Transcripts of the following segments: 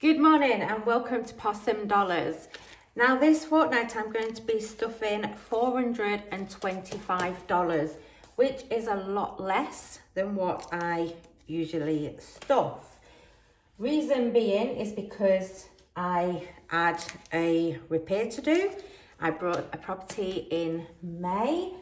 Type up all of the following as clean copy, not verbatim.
Good morning and welcome to Possum Dollars. Now this fortnight I'm going to be stuffing $425, which is a lot less than what I usually stuff. Reason being is because I had a repair to do. I bought a property in May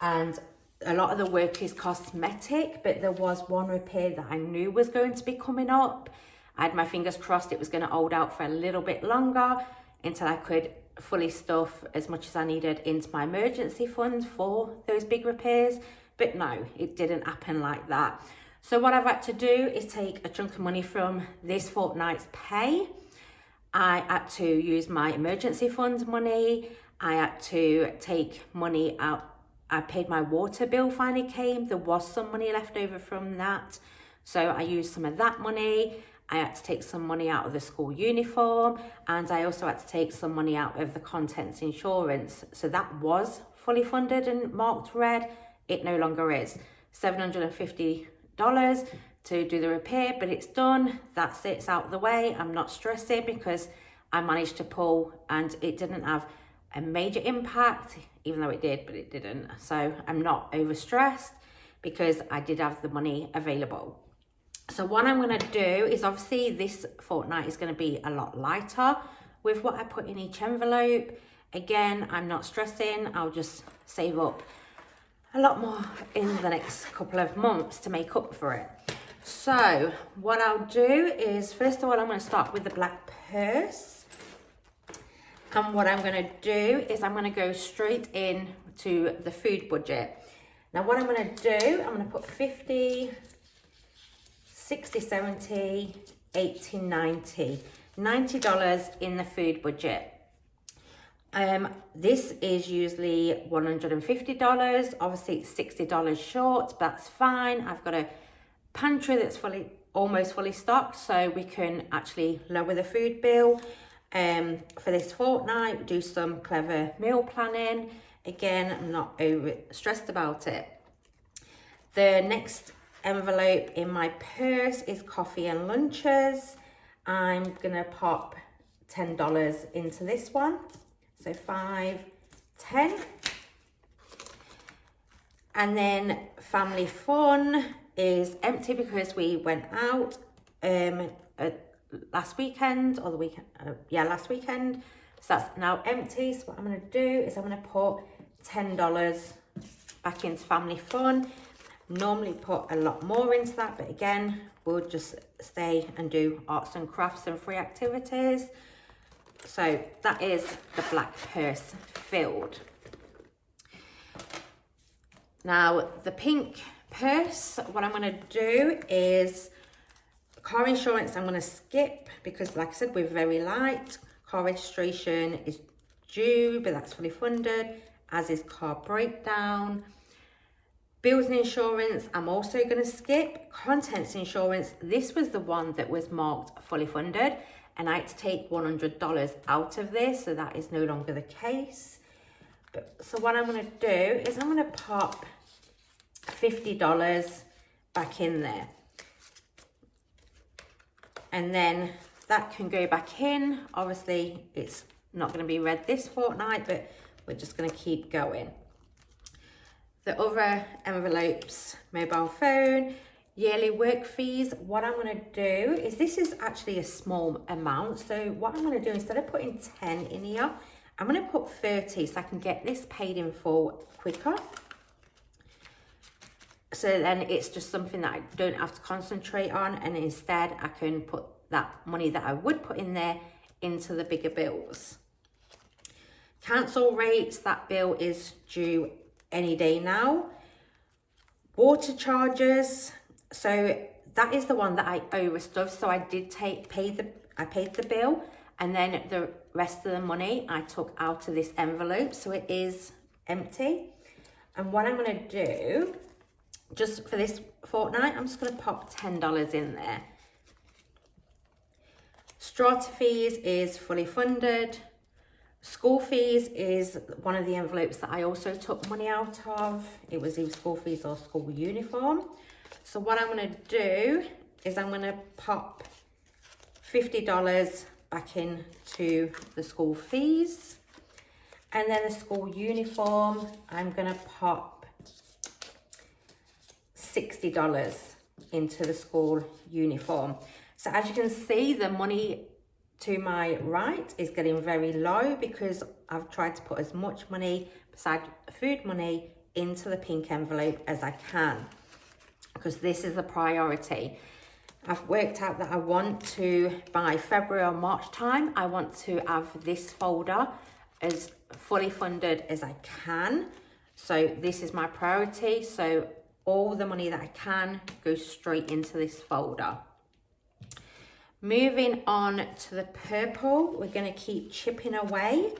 and a lot of the work is cosmetic, but there was one repair that I knew was going to be coming up. I had my fingers crossed it was going to hold out for a little bit longer until I could fully stuff as much as I needed into my emergency fund for those big repairs. But no, it didn't happen like that. So what I've had to do is take a chunk of money from this fortnight's pay. I had to use my emergency fund money. I had to take money out. I paid my water bill finally came. There was some money left over from that. So I used some of that money. I had to take some money out of the school uniform, and I also had to take some money out of the contents insurance. So that was fully funded and marked red. It no longer is. $750 to do the repair, but it's done. That's it, it's out of the way. I'm not stressing because I managed to pull and it didn't have a major impact, even though it did, but it didn't. So I'm not overstressed because I did have the money available. So what I'm going to do is, obviously this fortnight is going to be a lot lighter with what I put in each envelope. Again, I'm not stressing. I'll just save up a lot more in the next couple of months to make up for it. So what I'll do is, first of all, I'm going to start with the black purse. And what I'm going to do is I'm going to go straight in to the food budget. Now what I'm going to do, I'm going to put 50, 60, 70, 80, 90. $90 in the food budget. This is usually $150. Obviously it's $60 short, but that's fine. I've got a pantry that's almost fully stocked, so we can actually lower the food bill. For this fortnight, do some clever meal planning. Again, I'm not over stressed about it. The next envelope in my purse is coffee and lunches. I'm gonna pop $10 into this one. So 5, 10. And then family fun is empty because we went out last weekend, or the weekend, last weekend. So that's now empty. So what I'm gonna do is I'm gonna put $10 back into family fun. Normally put a lot more into that, but again, we'll just stay and do arts and crafts and free activities. So that is the black purse filled. Now the pink purse, what I'm going to do is car insurance. I'm going to skip because, like I said, we're very light. Car registration is due, but that's fully funded, as is car breakdown. Bills and insurance, I'm also going to skip. Contents insurance, this was the one that was marked fully funded, and I had to take $100 out of this, so that is no longer the case. So what I'm going to do is I'm going to pop $50 back in there. And then that can go back in. Obviously, it's not going to be read this fortnight, but we're just going to keep going. The other envelopes, mobile phone, yearly work fees. What I'm going to do is, this is actually a small amount. So what I'm going to do, instead of putting 10 in here, I'm going to put 30 so I can get this paid in full quicker. So then it's just something that I don't have to concentrate on, and instead I can put that money that I would put in there into the bigger bills. Council rates, that bill is due any day now. Water charges, so that is the one that I overstuffed. So I did paid the bill, and then the rest of the money I took out of this envelope, so it is empty. And what I'm going to do, just for this fortnight, I'm just going to pop $10 in there. Strata fees is fully funded. School fees is one of the envelopes that I also took money out of. It was either school fees or school uniform. So what I'm going to do is I'm going to pop $50 back into the school fees. And then the school uniform, I'm gonna pop $60 into the school uniform. So as you can see, the money to my right is getting very low because I've tried to put as much money beside food money into the pink envelope as I can, because this is the priority. I've worked out that I want to, by February or March time, I want to have this folder as fully funded as I can. So this is my priority. So all the money that I can goes straight into this folder. Moving on to the purple, we're going to keep chipping away.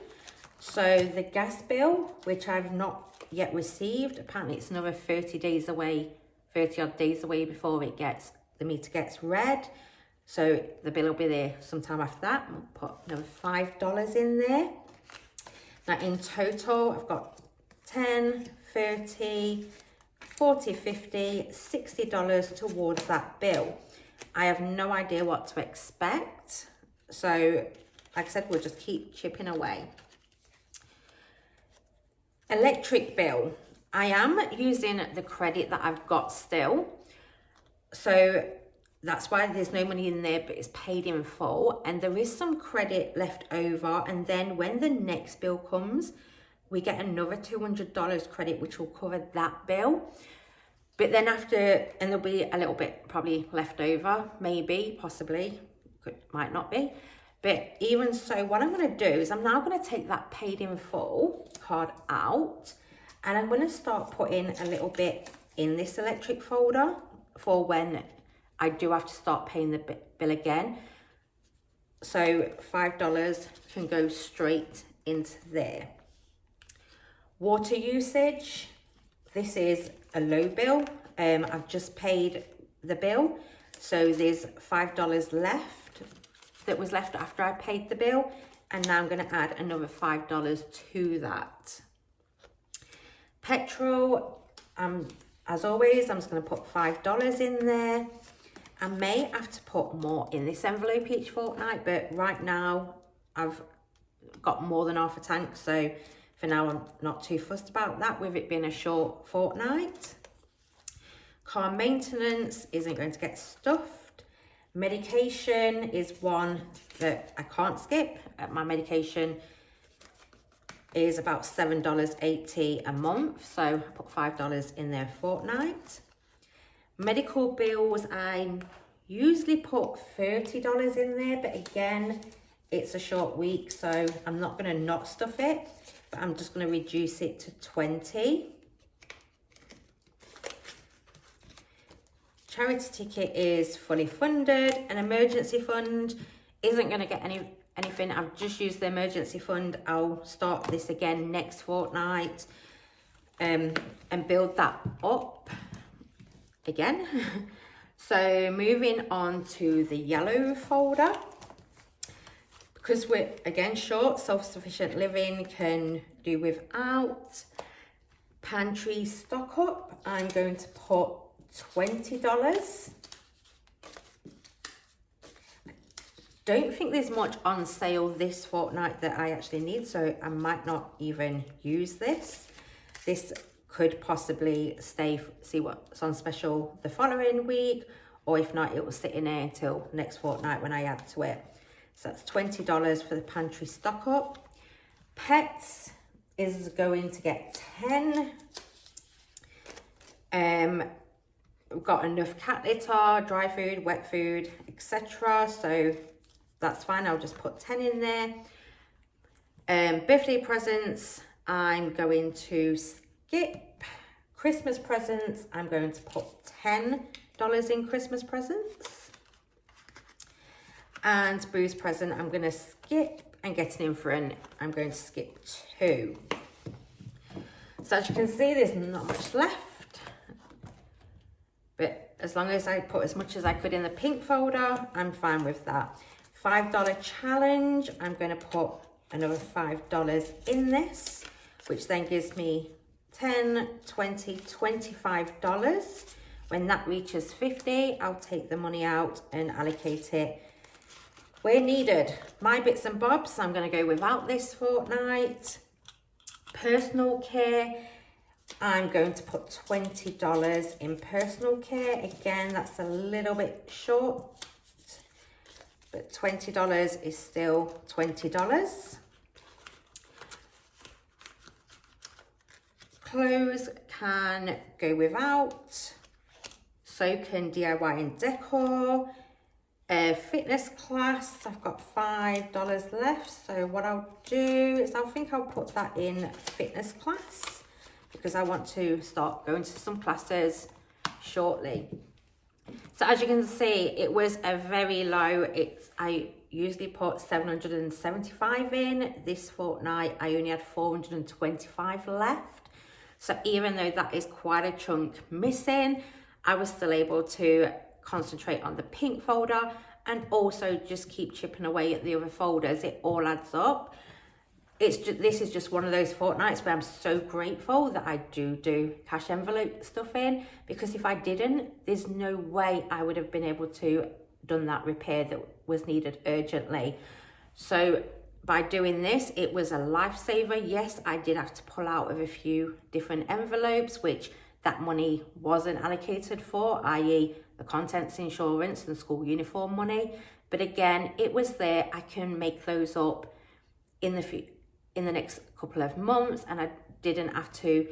So the gas bill, which I've not yet received, apparently it's another 30 days away, 30 odd days away before the meter gets read. So the bill will be there sometime after that. I'll put another $5 in there. Now in total, I've got 10, 30, 40, 50, $60 towards that bill. I have no idea what to expect. So like I said, we'll just keep chipping away. Electric bill. I am using the credit that I've got still. So that's why there's no money in there, but it's paid in full. And there is some credit left over. And then when the next bill comes, we get another $200 credit, which will cover that bill. But then after, and there'll be a little bit probably left over, maybe, possibly, might not be. But even so, what I'm going to do is I'm now going to take that paid in full card out, and I'm going to start putting a little bit in this electric folder for when I do have to start paying the bill again. So $5 can go straight into there. Water usage, this is a low bill. I've just paid the bill, so there's $5 left that was left after I paid the bill, and now I'm going to add another $5 to that. Petrol, as always, I'm just going to put $5 in there. I may have to put more in this envelope each fortnight, but right now I've got more than half a tank, so for now I'm not too fussed about that, with it being a short fortnight. Car maintenance isn't going to get stuffed. Medication is one that I can't skip. My medication is about $7.80 a month, so I put $5 in there a fortnight. Medical bills, I usually put $30 in there, but again, it's a short week, so I'm not going to not stuff it, but I'm just going to reduce it to $20. Charity ticket is fully funded. An emergency fund isn't going to get anything. I've just used the emergency fund. I'll start this again next fortnight and build that up again. So moving on to the yellow folder. Because we're, again, short, self-sufficient living can do without. Pantry stock up, I'm going to put $20. Don't think there's much on sale this fortnight that I actually need, so I might not even use this. This could possibly see what's on special the following week, or if not, it will sit in there until next fortnight when I add to it. So that's $20 for the pantry stock up. Pets is going to get 10. We've got enough cat litter, dry food, wet food, etc. So that's fine. I'll just put 10 in there. Birthday presents, I'm going to skip. Christmas presents, I'm going to put $10 in Christmas presents. And booze present, I'm going to skip. And getting in front, I'm going to skip 2. So as you can see, there's not much left. But as long as I put as much as I could in the pink folder, I'm fine with that. $5 challenge, I'm going to put another $5 in this, which then gives me $10, $20, $25. When that reaches 50, I'll take the money out and allocate it Where needed, my bits and bobs, I'm going to go without this fortnight. Personal care, I'm going to put $20 in personal care. Again, that's a little bit short, but $20 is still $20. Clothes can go without, so can DIY and decor. Fitness class, I've got $5 left, so what I'll do is I think I'll put that in fitness class because I want to start going to some classes shortly. So as you can see, it was a very low, I usually put 775 in. This fortnight I only had 425 left, so even though that is quite a chunk missing, I was still able to concentrate on the pink folder and also just keep chipping away at the other folders. It all adds up. This is just one of those fortnights where I'm so grateful that I do cash envelope stuff in, because if I didn't, there's no way I would have been able to done that repair that was needed urgently. So by doing this, it was a lifesaver. Yes, I did have to pull out of a few different envelopes, which that money wasn't allocated for, i.e. the contents insurance and school uniform money. But again, it was there. I can make those up in the next couple of months, and I didn't have to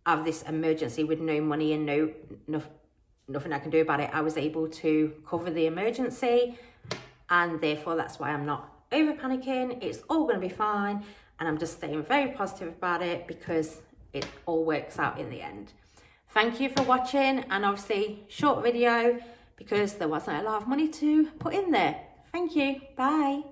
have this emergency with no money and nothing I can do about it. I was able to cover the emergency, and therefore that's why I'm not over panicking. It's all going to be fine, and I'm just staying very positive about it because it all works out in the end. Thank you for watching, and obviously short video because there wasn't a lot of money to put in there. Thank you. Bye.